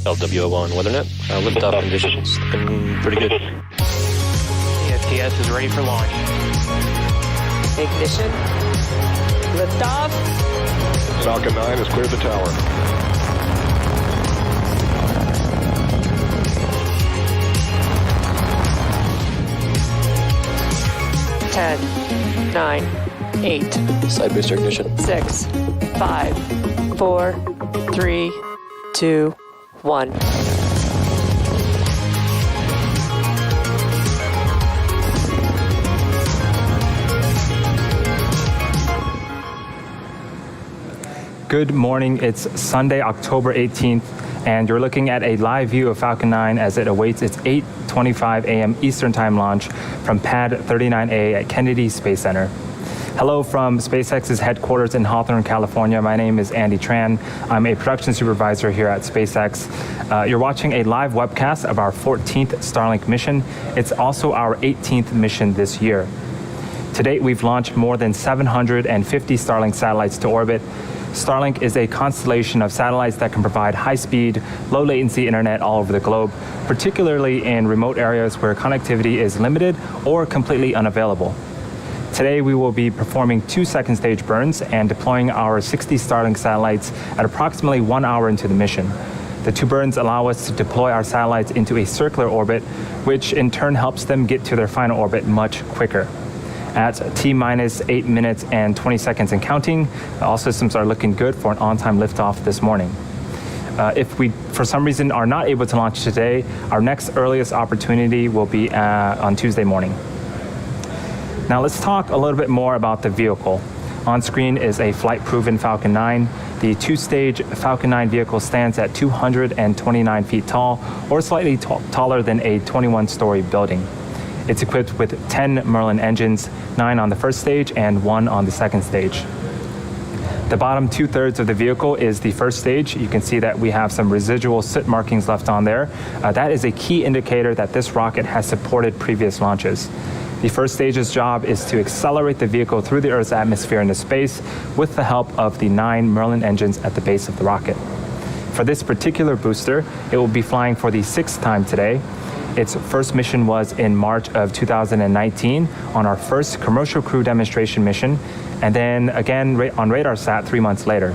LWO1 WeatherNet. Liftoff conditions looking pretty good. CST is ready for launch. Ignition. Liftoff. Falcon 9 has cleared the tower. Ten, 9, 8. Side booster ignition. 6, 5, 4, 3, 2, 1. Good morning. It's Sunday, October 18th, and you're looking at a live view of Falcon 9 as it awaits its 8:25 a.m. Eastern Time launch from Pad 39A at Kennedy Space Center. Hello from SpaceX's headquarters in Hawthorne, California. My name is Andy Tran. I'm a production supervisor here at SpaceX. You're watching a live webcast of our 14th Starlink mission. It's also our 18th mission this year. To date, we've launched more than 750 Starlink satellites to orbit. Starlink is a constellation of satellites that can provide high-speed, low-latency internet all over the globe, particularly in remote areas where connectivity is limited or completely unavailable. Today, we will be performing 2 second stage burns and deploying our 60 Starlink satellites at approximately 1 hour into the mission. The 2 burns allow us to deploy our satellites into a circular orbit, which in turn helps them get to their final orbit much quicker. At T-minus 8 minutes and 20 seconds and counting, all systems are looking good for an on-time liftoff this morning. If we, for some reason, are not able to launch today, our next earliest opportunity will be on Tuesday morning. Now let's talk a little bit more about the vehicle. On screen is a flight-proven Falcon 9. The 2-stage Falcon 9 vehicle stands at 229 feet tall, or slightly taller than a 21-story building. It's equipped with 10 Merlin engines, 9 on the first stage and 1 on the second stage. The bottom 2/3 of the vehicle is the first stage. You can see that we have some residual soot markings left on there. That is a key indicator that this rocket has supported previous launches. The first stage's job is to accelerate the vehicle through the Earth's atmosphere into space with the help of the 9 Merlin engines at the base of the rocket. For this particular booster, it will be flying for the 6th time today. Its first mission was in March of 2019 on our first commercial crew demonstration mission, and then again on RADARSAT 3 months later.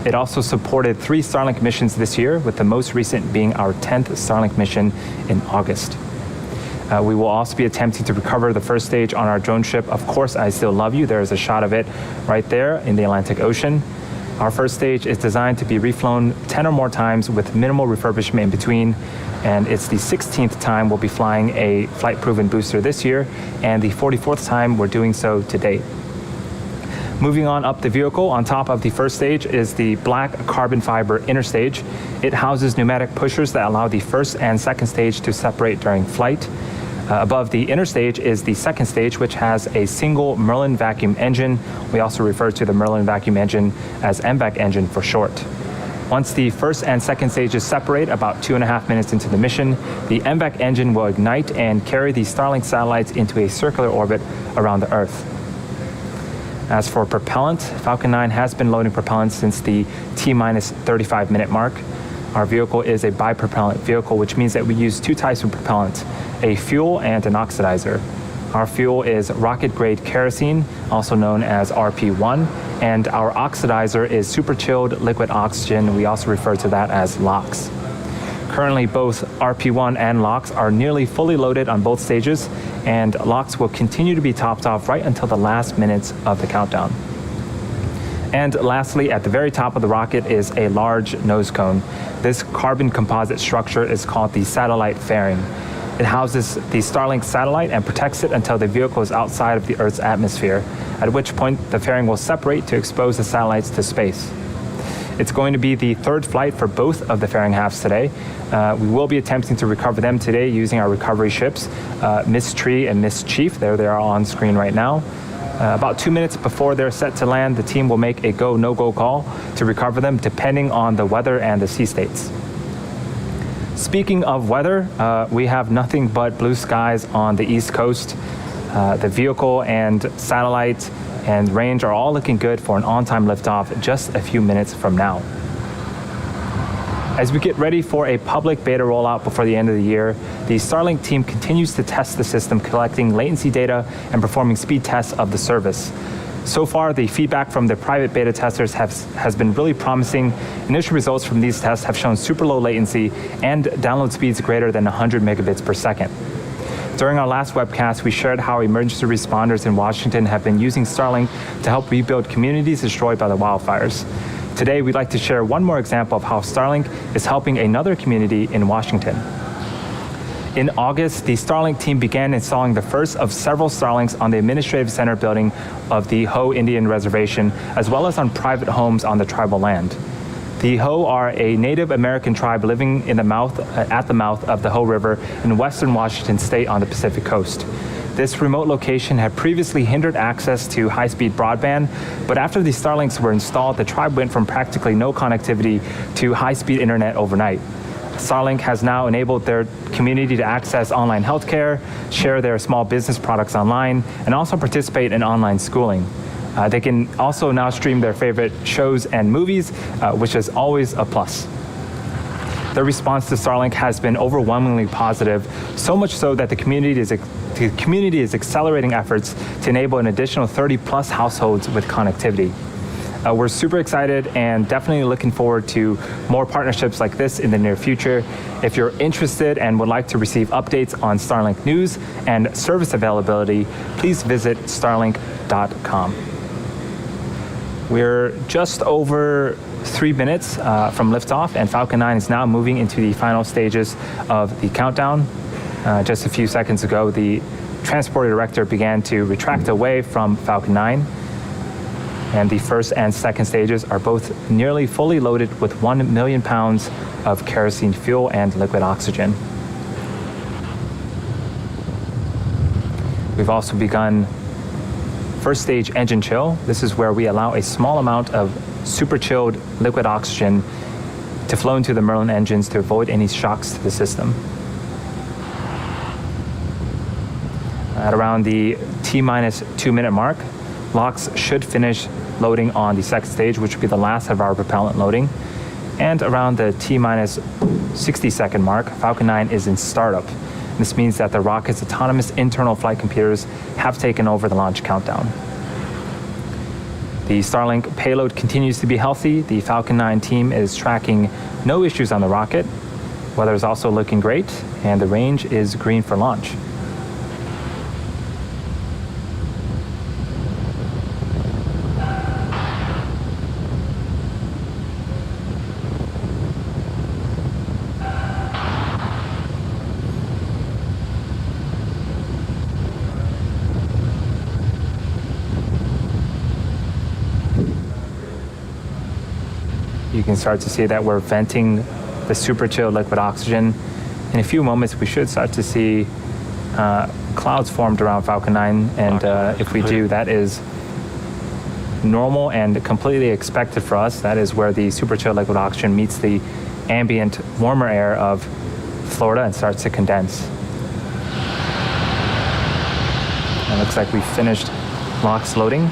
It also supported 3 Starlink missions this year, with the most recent being our 10th Starlink mission in August. We will also be attempting to recover the first stage on our drone ship, Of Course I Still Love You. There is a shot of it right there in the Atlantic Ocean. Our first stage is designed to be reflown 10 or more times with minimal refurbishment in between, and it's the 16th time we'll be flying a flight-proven booster this year, and the 44th time we're doing so to date. Moving on up the vehicle, on top of the first stage is the black carbon fiber inner stage. It houses pneumatic pushers that allow the first and second stage to separate during flight. Above the inner stage is the second stage, which has a single Merlin vacuum engine. We also refer to the Merlin vacuum engine as MVAC engine for short. Once the first and second stages separate about 2.5 minutes into the mission, the MVAC engine will ignite and carry the Starlink satellites into a circular orbit around the Earth. As for propellant, Falcon 9 has been loading propellant since the T-minus 35-minute mark. Our vehicle is a bipropellant vehicle, which means that we use 2 types of propellant, a fuel and an oxidizer. Our fuel is rocket-grade kerosene, also known as RP1, and our oxidizer is super-chilled liquid oxygen. We also refer to that as LOX. Currently, both RP1 and LOX are nearly fully loaded on both stages, and LOX will continue to be topped off right until the last minutes of the countdown. And lastly, at the very top of the rocket is a large nose cone. This carbon composite structure is called the satellite fairing. It houses the Starlink satellite and protects it until the vehicle is outside of the Earth's atmosphere, at which point the fairing will separate to expose the satellites to space. It's going to be the 3rd flight for both of the fairing halves today. We will be attempting to recover them today using our recovery ships, Miss Tree and Miss Chief. There they are on screen right now. About 2 minutes before they're set to land, the team will make a go, no-go call to recover them depending on the weather and the sea states. Speaking of weather, we have nothing but blue skies on the East Coast. The vehicle and satellite and range are all looking good for an on-time liftoff just a few minutes from now. As we get ready for a public beta rollout before the end of the year, the Starlink team continues to test the system, collecting latency data and performing speed tests of the service. So far, the feedback from the private beta testers has been really promising. Initial results from these tests have shown super low latency and download speeds greater than 100 megabits per second. During our last webcast, we shared how emergency responders in Washington have been using Starlink to help rebuild communities destroyed by the wildfires. Today, we'd like to share one more example of how Starlink is helping another community in Washington. In August, the Starlink team began installing the first of several Starlinks on the Administrative Center building of the Hoh Indian Reservation, as well as on private homes on the tribal land. The Hoh are a Native American tribe living at the mouth of the Hoh River in western Washington state on the Pacific coast. This remote location had previously hindered access to high-speed broadband, but after the Starlinks were installed, the tribe went from practically no connectivity to high-speed internet overnight. Starlink has now enabled their community to access online healthcare, share their small business products online, and also participate in online schooling. They can also now stream their favorite shows and movies, which is always a plus. The response to Starlink has been overwhelmingly positive, so much so that the community is accelerating efforts to enable an additional 30-plus households with connectivity. We're super excited and definitely looking forward to more partnerships like this in the near future. If you're interested and would like to receive updates on Starlink news and service availability, please visit starlink.com. We're just over 3 minutes from liftoff, and Falcon 9 is now moving into the final stages of the countdown. Just a few seconds ago, the transporter director began to retract away from Falcon 9, and the first and second stages are both nearly fully loaded with 1 million pounds of kerosene fuel and liquid oxygen. We've also begun first stage engine chill. This is where we allow a small amount of super chilled liquid oxygen to flow into the Merlin engines to avoid any shocks to the system. At around the T-minus 2 minute mark, LOX should finish loading on the second stage, which will be the last of our propellant loading. And around the T-minus 60 second mark, Falcon 9 is in startup. This means that the rocket's autonomous internal flight computers have taken over the launch countdown. The Starlink payload continues to be healthy. The Falcon 9 team is tracking no issues on the rocket. Weather is also looking great, and the range is green for launch. You can start to see that we're venting the super chilled liquid oxygen. In a few moments, we should start to see clouds formed around Falcon 9, and if we do, that is normal and completely expected for us. That is where the super chilled liquid oxygen meets the ambient warmer air of Florida and starts to condense. It looks like we finished LOX loading.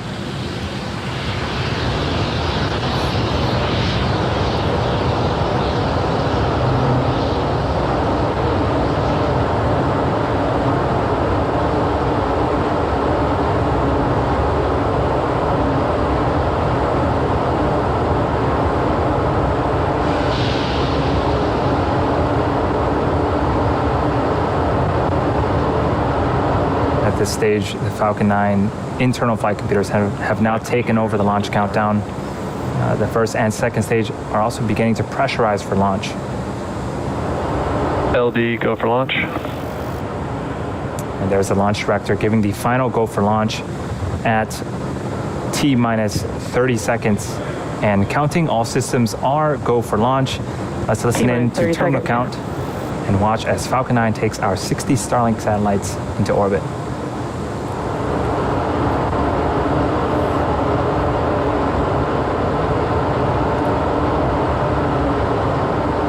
At this stage, the Falcon 9 internal flight computers have now taken over the launch countdown. The first and second stage are also beginning to pressurize for launch. LD, go for launch. And there's the launch director giving the final go for launch at T-minus 30 seconds. And counting, all systems are go for launch. Let's listen in to terminal count and watch as Falcon 9 takes our 60 Starlink satellites into orbit.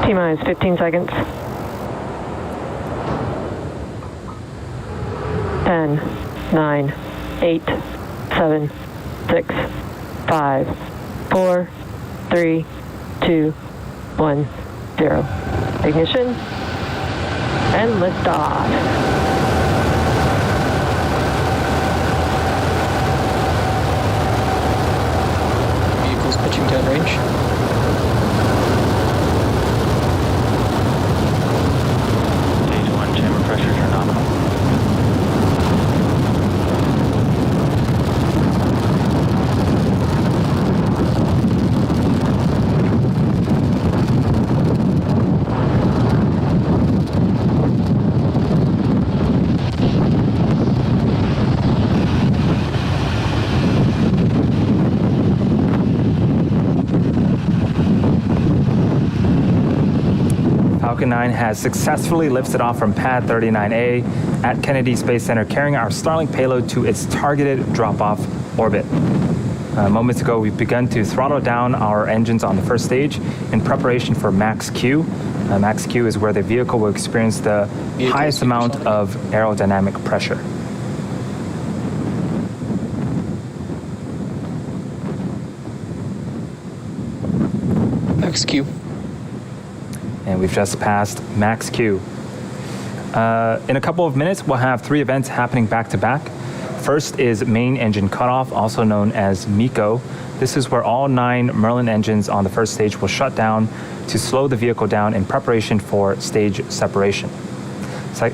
T-minus 15 seconds. 10, 9, 8, 7, 6, 5, 4, 3, 2, 1, 0. Ignition and liftoff. Vehicles pitching downrange. Stage 1 chamber pressures are nominal. Falcon 9 has successfully lifted off from Pad 39A at Kennedy Space Center, carrying our Starlink payload to its targeted drop-off orbit. Moments ago, we've begun to throttle down our engines on the first stage in preparation for Max Q. Max Q is where the vehicle will experience the highest amount of aerodynamic pressure. Max Q. And we've just passed Max Q. In a couple of minutes, we'll have 3 events happening back to back. First is main engine cutoff, also known as MECO. This is where all 9 Merlin engines on the first stage will shut down to slow the vehicle down in preparation for stage separation.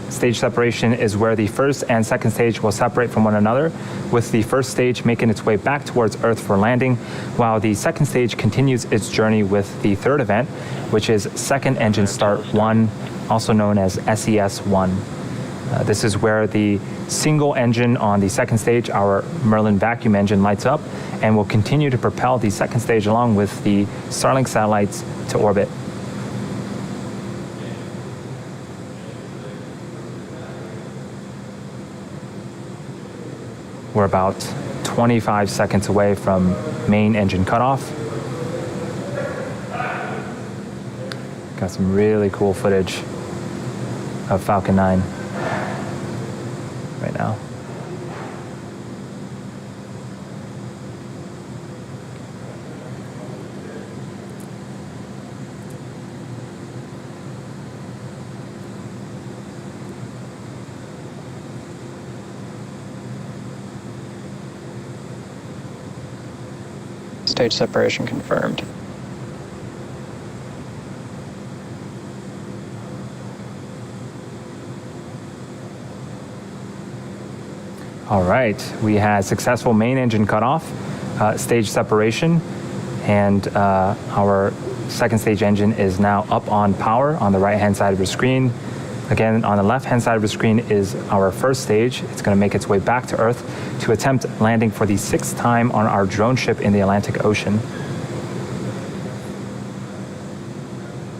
Stage separation is where the first and second stage will separate from one another, with the first stage making its way back towards Earth for landing, while the second stage continues its journey with the third event, which is second engine start 1, also known as SES1. This is where the single engine on the second stage, our Merlin vacuum engine, lights up and will continue to propel the second stage along with the Starlink satellites to orbit. We're about 25 seconds away from main engine cutoff. Got some really cool footage of Falcon 9 right now. Stage separation confirmed. All right, we had successful main engine cutoff, stage separation, and our second stage engine is now up on power on the right-hand side of your screen. Again, on the left-hand side of the screen is our first stage. It's going to make its way back to Earth to attempt landing for the 6th time on our drone ship in the Atlantic Ocean.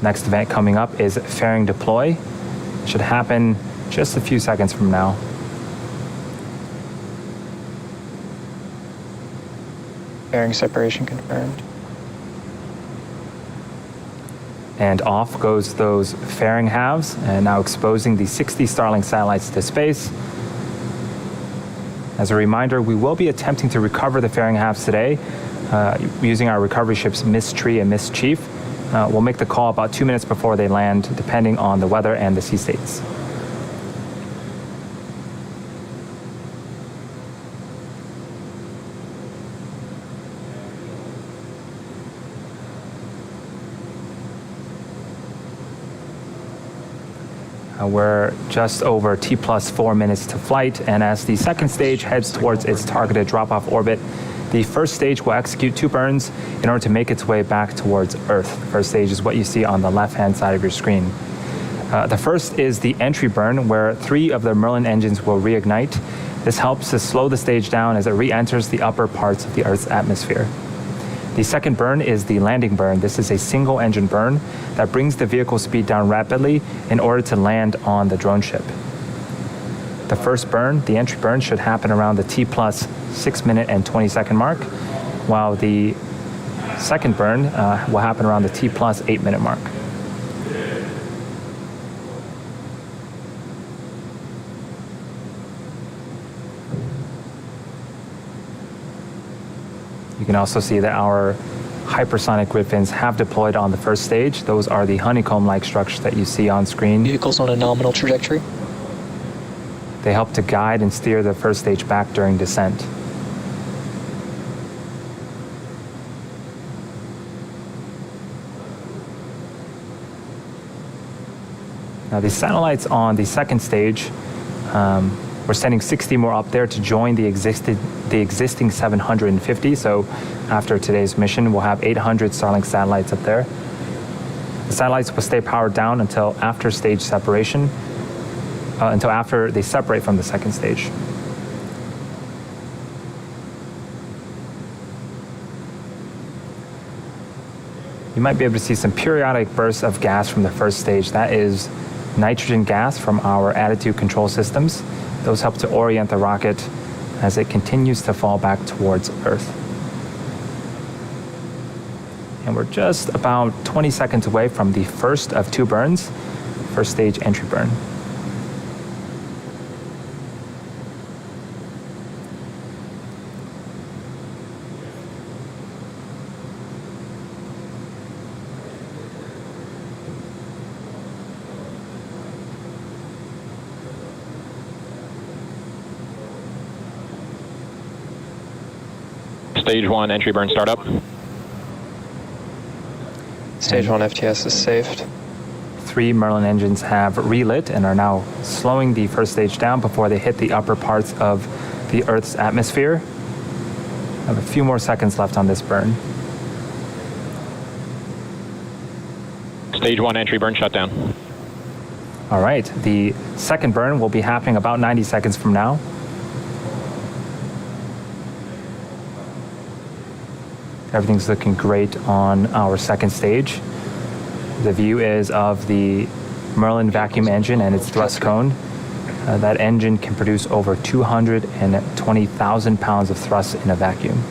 Next event coming up is fairing deploy. It should happen just a few seconds from now. Fairing separation confirmed. And off goes those fairing halves, and now exposing the 60 Starlink satellites to space. As a reminder, we will be attempting to recover the fairing halves today using our recovery ships Miss Tree and Miss Chief. We'll make the call about 2 minutes before they land, depending on the weather and the sea states. We're just over T plus 4 minutes to flight, and as the second stage heads towards its targeted drop-off orbit, the first stage will execute 2 burns in order to make its way back towards Earth. The first stage is what you see on the left-hand side of your screen. The first is the entry burn, where 3 of the Merlin engines will reignite. This helps to slow the stage down as it re-enters the upper parts of the Earth's atmosphere. The second burn is the landing burn. This is a single engine burn that brings the vehicle speed down rapidly in order to land on the drone ship. The first burn, the entry burn, should happen around the T plus 6 minute and 20 second mark, while the second burn will happen around the T plus 8 minute mark. You can also see that our hypersonic grid fins have deployed on the first stage. Those are the honeycomb-like structures that you see on screen. Vehicles on a nominal trajectory. They help to guide and steer the first stage back during descent. Now the satellites on the second stage, we're sending 60 more up there to join the existing 750. So after today's mission, we'll have 800 Starlink satellites up there. The satellites will stay powered down until after stage separation, until after they separate from the second stage. You might be able to see some periodic bursts of gas from the first stage. That is nitrogen gas from our attitude control systems. Those help to orient the rocket as it continues to fall back towards Earth. And we're just about 20 seconds away from the first of two burns, first stage entry burn. Stage 1 entry burn startup. Stage 1 FTS is saved. 3 Merlin engines have relit and are now slowing the first stage down before they hit the upper parts of the Earth's atmosphere. I have a few more seconds left on this burn. Stage 1 entry burn shutdown. All right, the second burn will be happening about 90 seconds from now. Everything's looking great on our second stage. The view is of the Merlin vacuum engine and its thrust cone. That engine can produce over 220,000 pounds of thrust in a vacuum.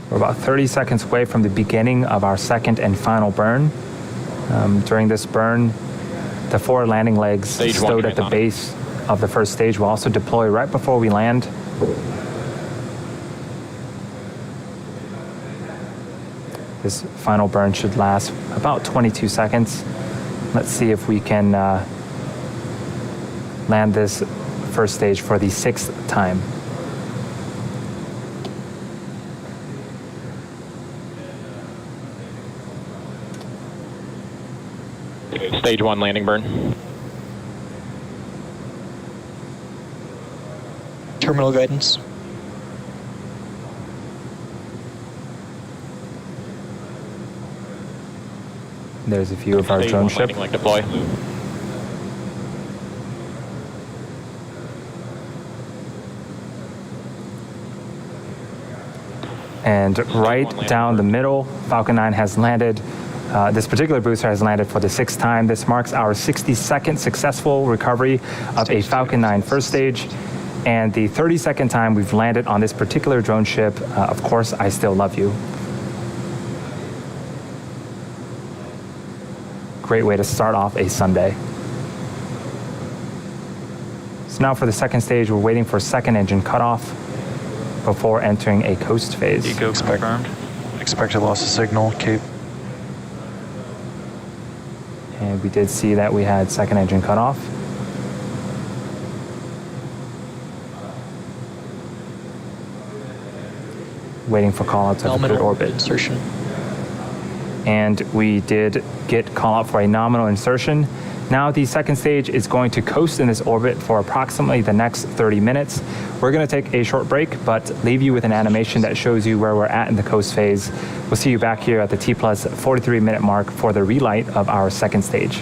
We're about 30 seconds away from the beginning of our second and final burn. During this burn, the 4 landing legs stowed at the base of the first stage will also deploy right before we land. This final burn should last about 22 seconds. Let's see if we can land this first stage for the 6th time. Stage 1 landing burn. Terminal guidance. There's a view of our drone ship. Landing leg deploy. And right down the middle, Falcon 9 has landed. This particular booster has landed for the 6th time. This marks our 62nd successful recovery of a Falcon 9 first stage, and the 32nd time we've landed on this particular drone ship. Of course, I still love you. Great way to start off a Sunday. So now for the second stage, we're waiting for second engine cutoff before entering a coast phase. Eco confirmed. Expected loss of signal, Cape. And we did see that we had second engine cut off. Waiting for callouts of good orbit. Insertion. And we did get call out for a nominal insertion. Now the second stage is going to coast in this orbit for approximately the next 30 minutes. We're going to take a short break, but leave you with an animation that shows you where we're at in the coast phase. We'll see you back here at the T plus 43-minute mark for the relight of our second stage.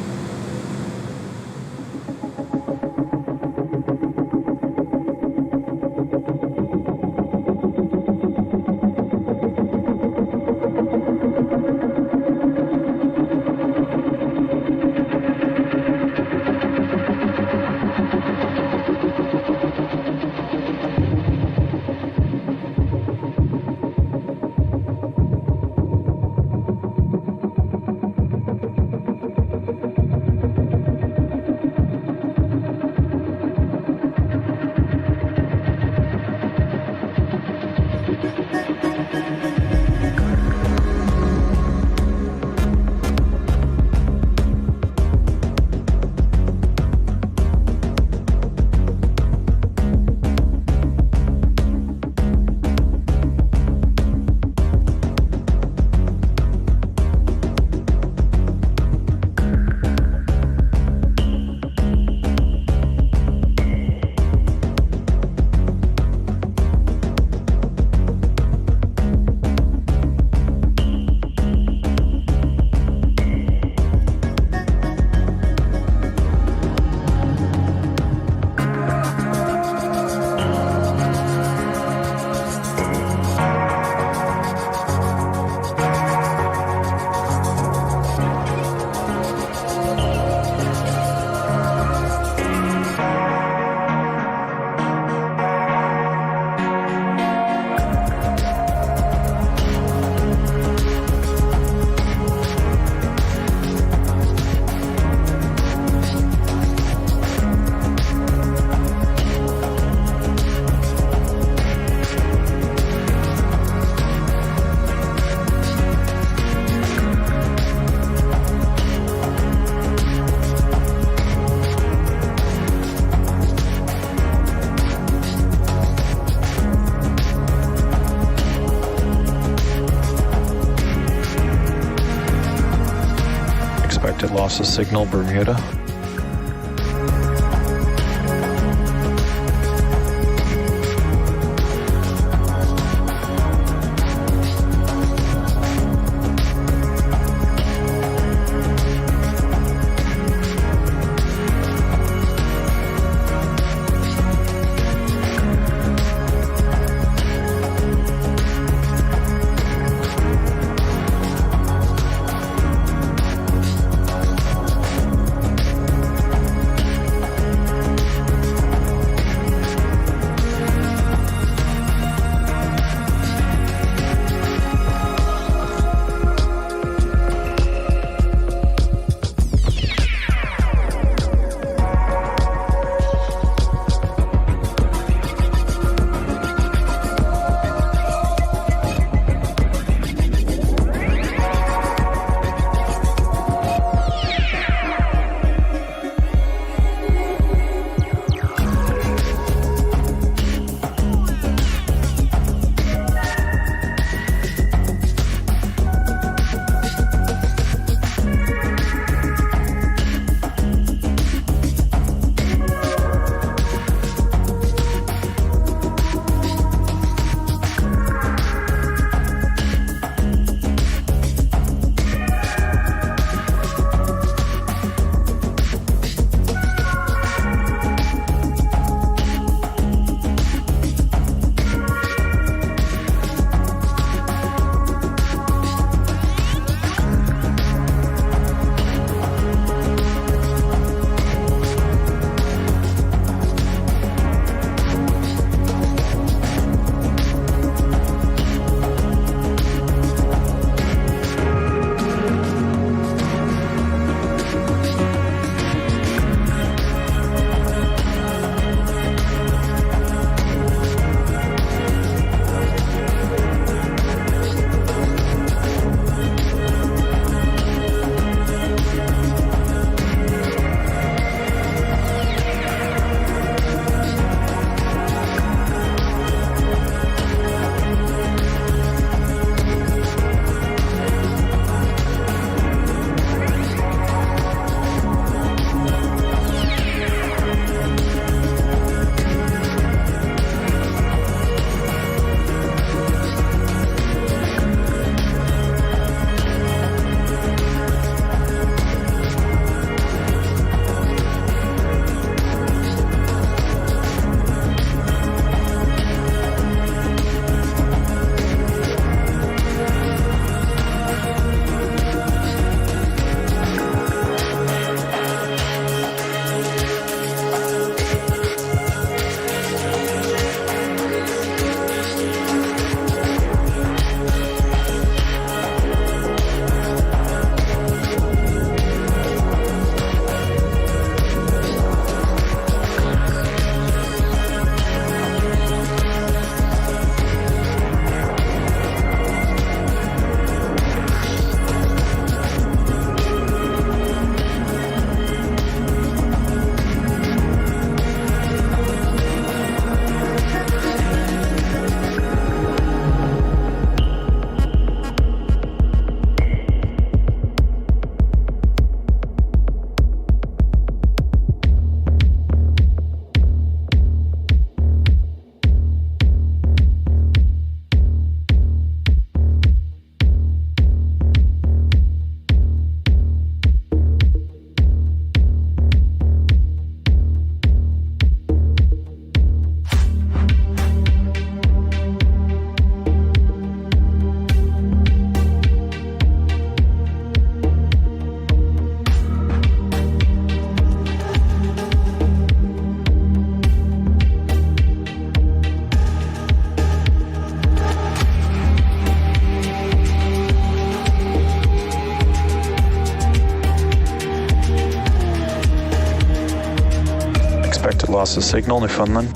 Expected loss of signal, Bermuda. Loss of signal, Newfoundland.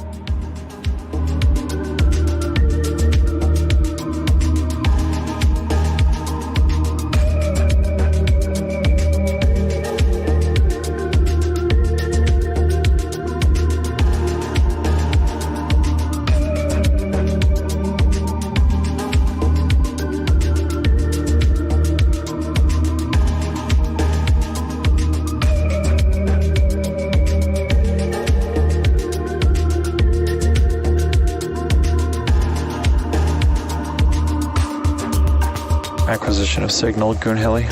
Acquisition of signal, Goon Heli.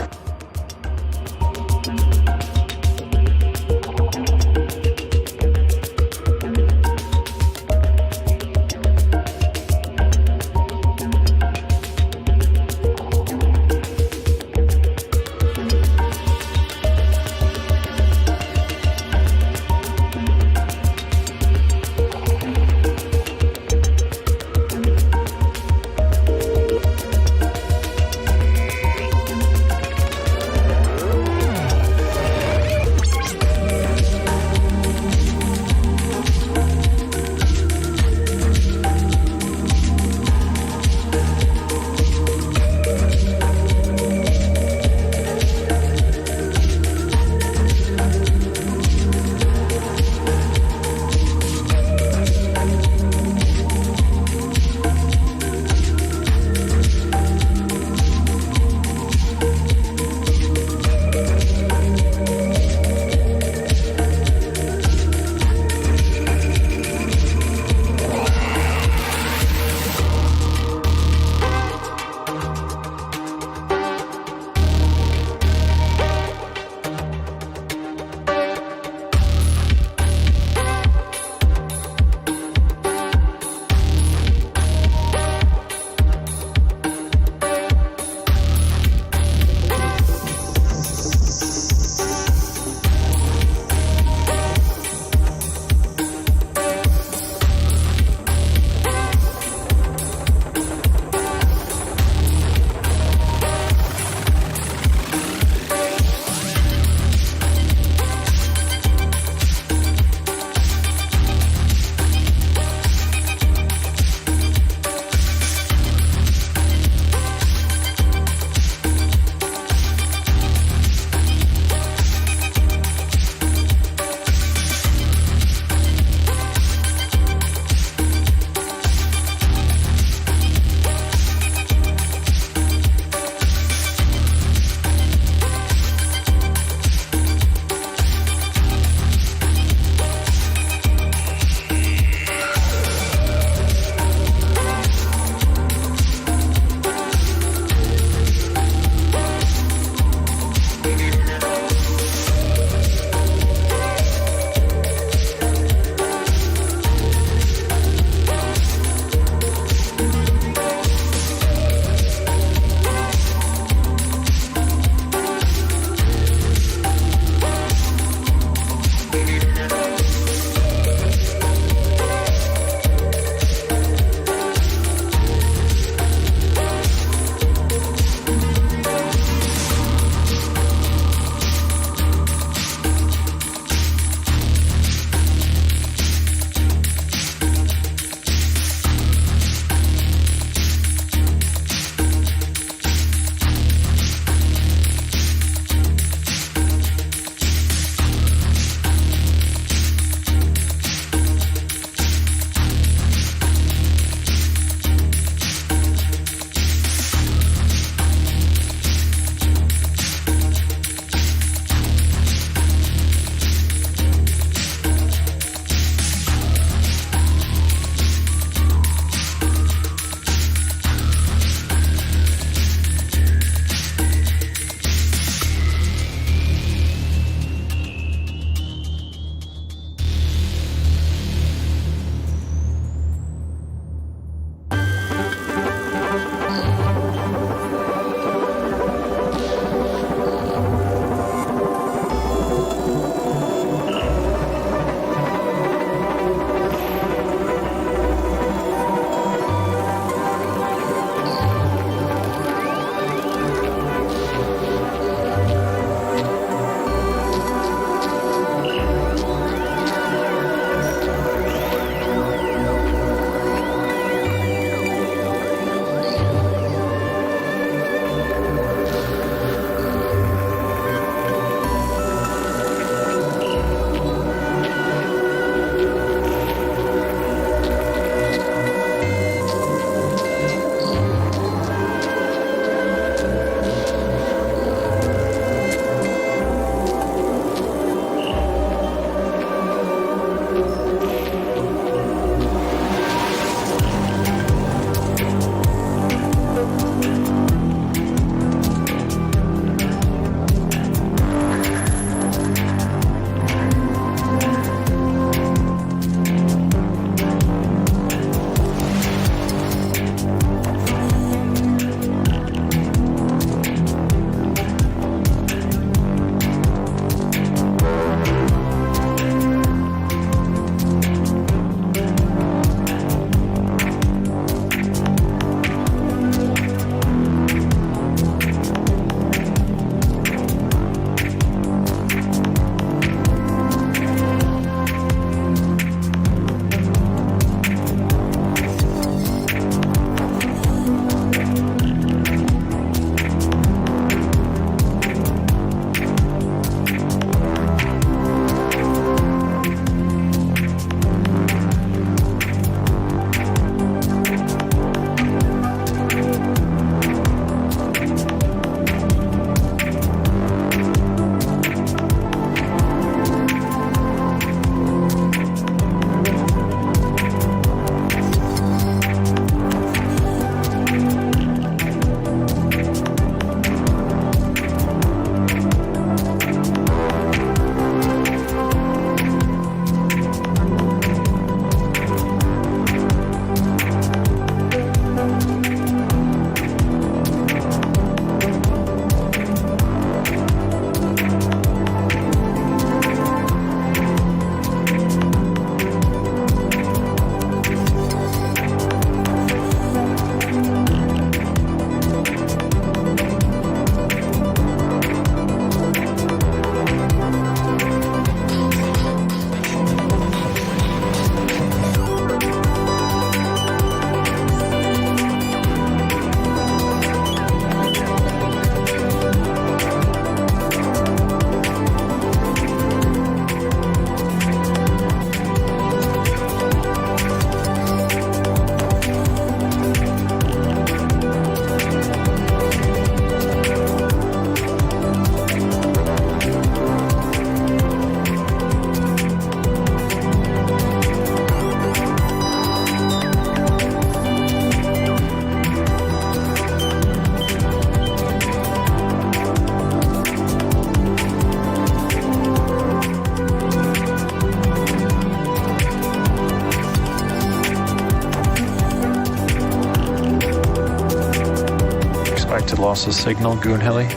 Suspected loss of signal, Goon Heli.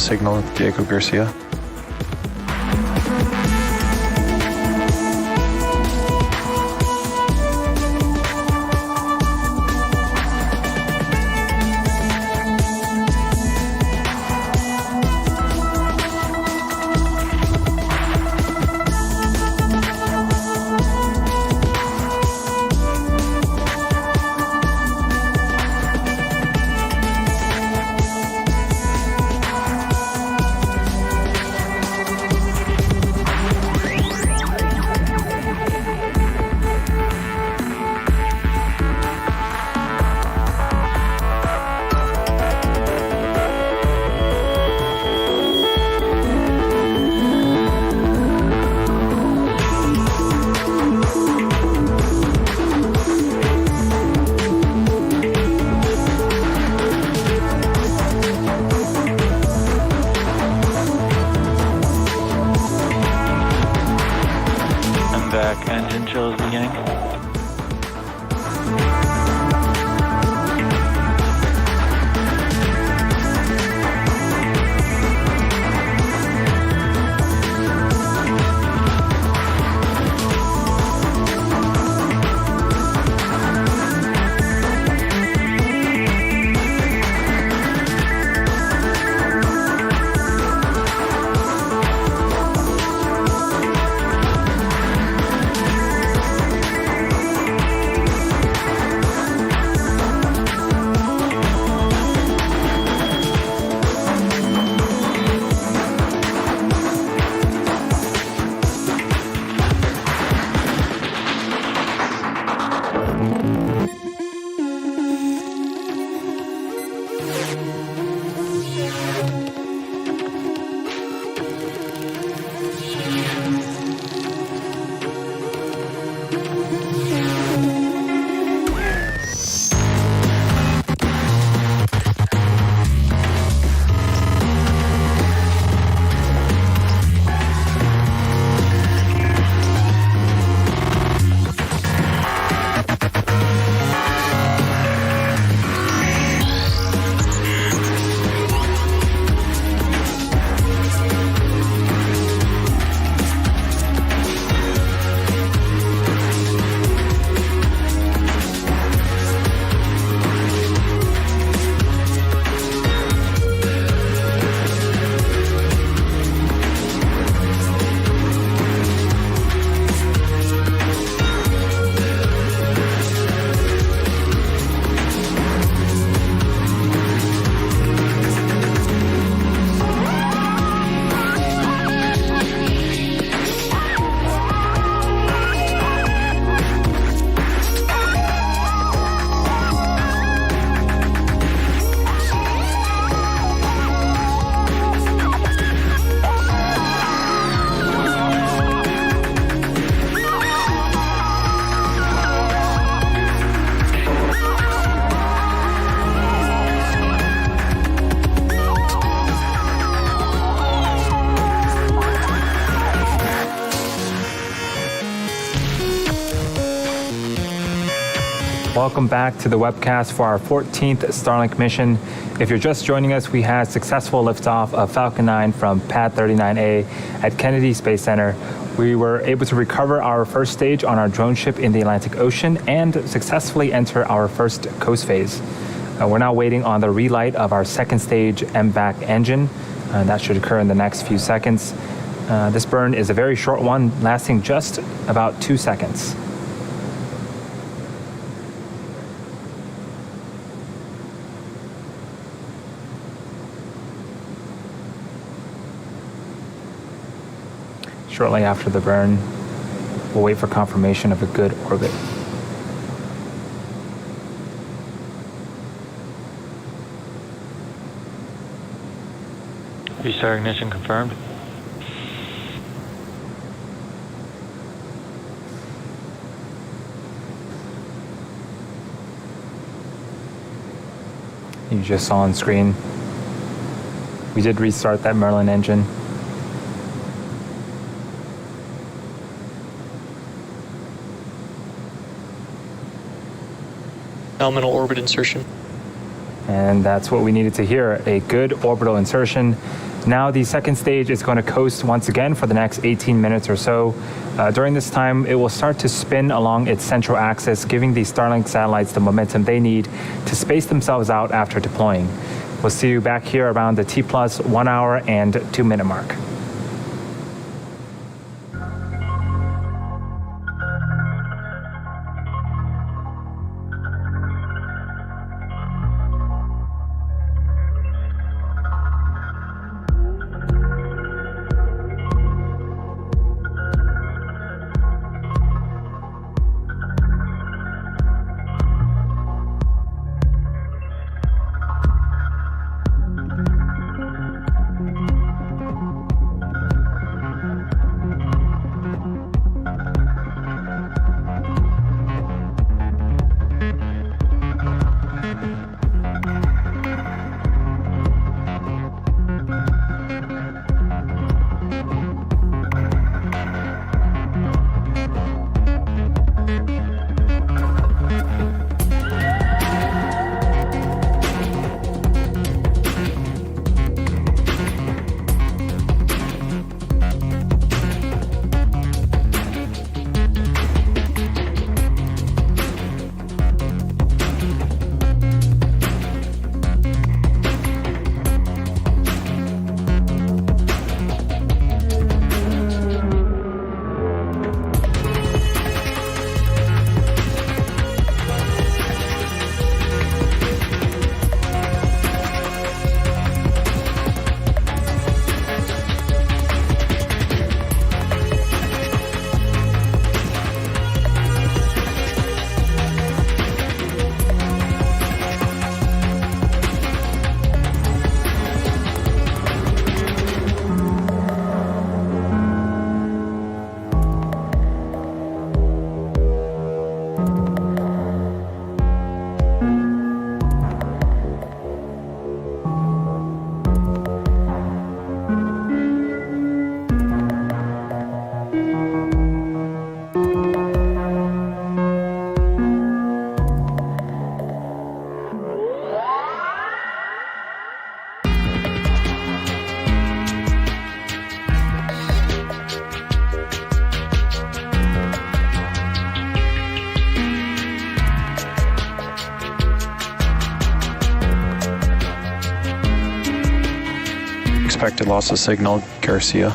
signal, Diego Garcia. Engine shows beginning. Welcome back to the webcast for our 14th Starlink mission. If you're just joining us, we had successful liftoff of Falcon 9 from Pad 39A at Kennedy Space Center. We were able to recover our first stage on our drone ship in the Atlantic Ocean and successfully enter our first coast phase. We're now waiting on the relight of our second stage MVAC engine. That should occur in the next few seconds. This burn is a very short one, lasting just about 2 seconds. Shortly after the burn, we'll wait for confirmation of a good orbit. Restart ignition confirmed. You just saw on screen, we did restart that Merlin engine. Nominal orbit insertion. And that's what we needed to hear, a good orbital insertion. Now the second stage is going to coast once again for the next 18 minutes or so. During this time, it will start to spin along its central axis, giving the Starlink satellites the momentum they need to space themselves out after deploying. We'll see you back here around the T plus 1 hour and 2 minute mark. Expected loss of signal, Garcia.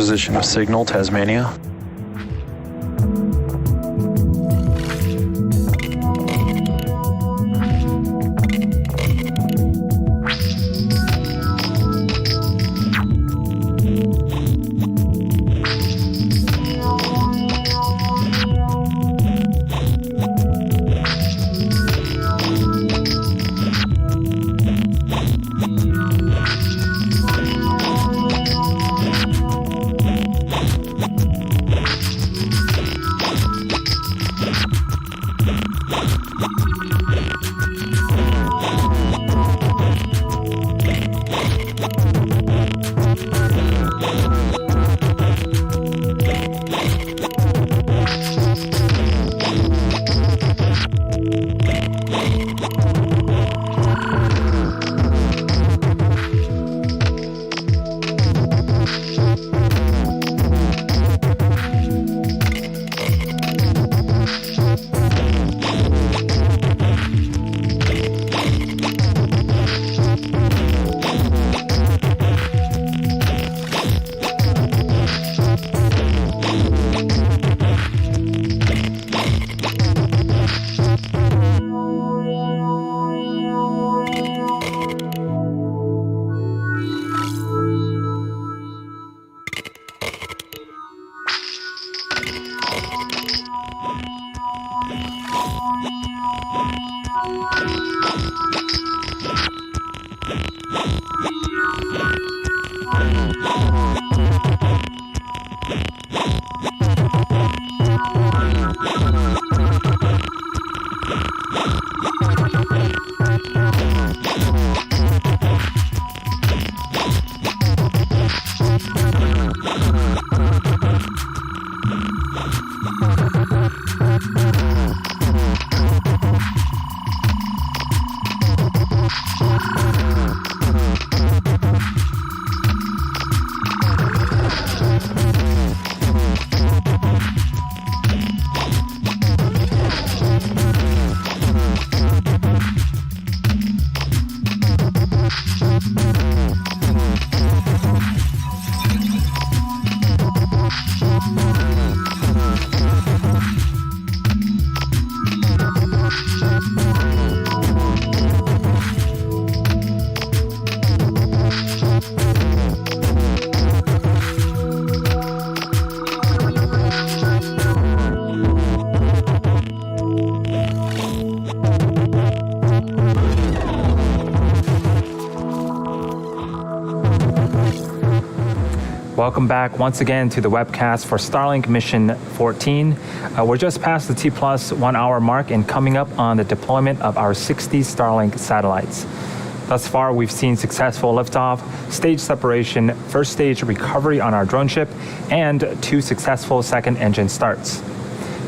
Acquisition of signal, Tasmania. Welcome back once again to the webcast for Starlink Mission 14. We're just past the T plus 1 hour mark and coming up on the deployment of our 60 Starlink satellites. Thus far, we've seen successful liftoff, stage separation, first stage recovery on our drone ship, and 2 successful second engine starts.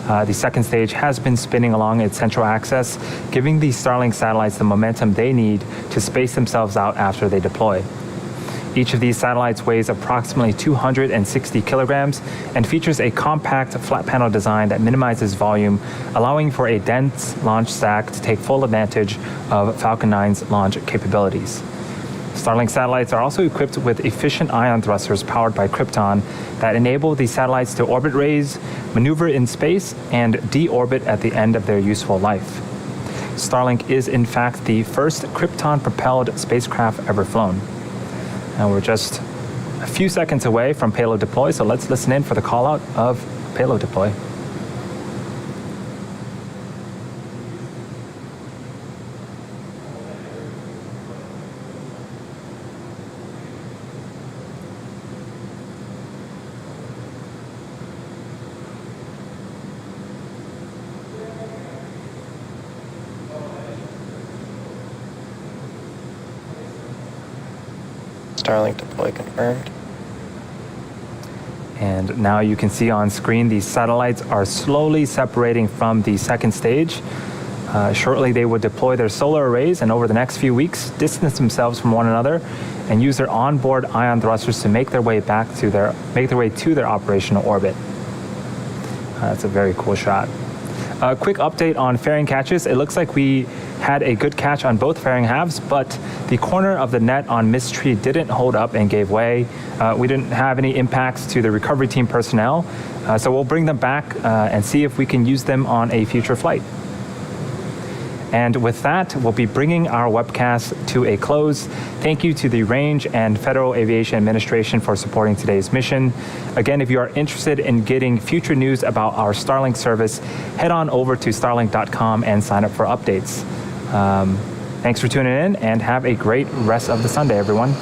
The second stage has been spinning along its central axis, giving the Starlink satellites the momentum they need to space themselves out after they deploy. Each of these satellites weighs approximately 260 kilograms and features a compact flat panel design that minimizes volume, allowing for a dense launch stack to take full advantage of Falcon 9's launch capabilities. Starlink satellites are also equipped with efficient ion thrusters powered by Krypton that enable the satellites to orbit raise, maneuver in space, and deorbit at the end of their useful life. Starlink is in fact the first Krypton-propelled spacecraft ever flown. And we're just a few seconds away from payload deploy, so let's listen in for the call out of payload deploy. Starlink deploy confirmed. And now you can see on screen these satellites are slowly separating from the second stage. Shortly they will deploy their solar arrays and over the next few weeks distance themselves from one another and use their onboard ion thrusters to make their way to their operational orbit. That's a very cool shot. A quick update on fairing catches. It looks like we had a good catch on both fairing halves, but the corner of the net on Mist Tree didn't hold up and gave way. We didn't have any impacts to the recovery team personnel, so we'll bring them back and see if we can use them on a future flight. And with that, we'll be bringing our webcast to a close. Thank you to the Range and Federal Aviation Administration for supporting today's mission. Again, if you are interested in getting future news about our Starlink service, head on over to starlink.com and sign up for updates. Thanks for tuning in, and have a great rest of the Sunday, everyone.